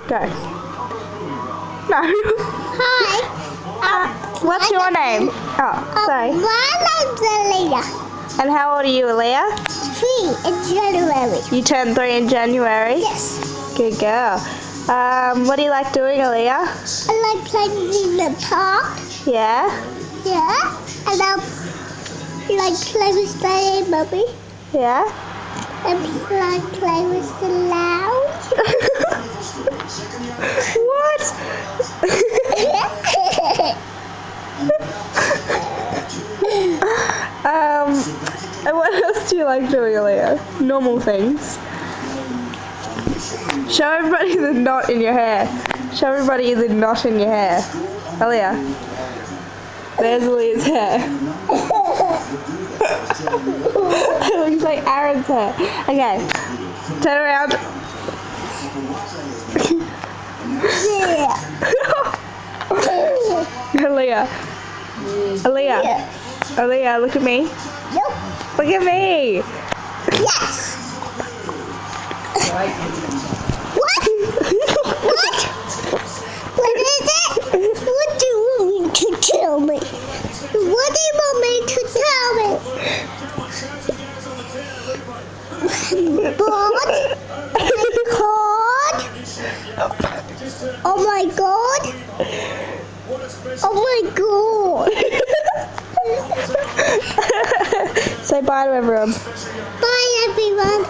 Go. No. Hi. What's your name? Oh, sorry. My name's Aaliyah. And how old are you, Aaliyah? 3 in January. You turned 3 in January? Yes. Good girl. What do you like doing, Aaliyah? I like playing in the park. Yeah? Yeah. And I like play with Daddy and Mummy. Yeah? And like play with the lounge. What? And what else do you like doing, Aaliyah? Normal things. Show everybody the knot in your hair. Show everybody the knot in your hair. Aaliyah. There's Aaliyah's hair. It looks like Aaron's hair. Okay. Turn around. Yeah. Aaliyah. Aaliyah. Yeah. Aaliyah, look at me. Nope. Look at me. Yes. What? What? What is it? What do you want me to tell me? What do you want me to tell me? What? Oh my god. Oh my god. Say bye to everyone. Bye everyone.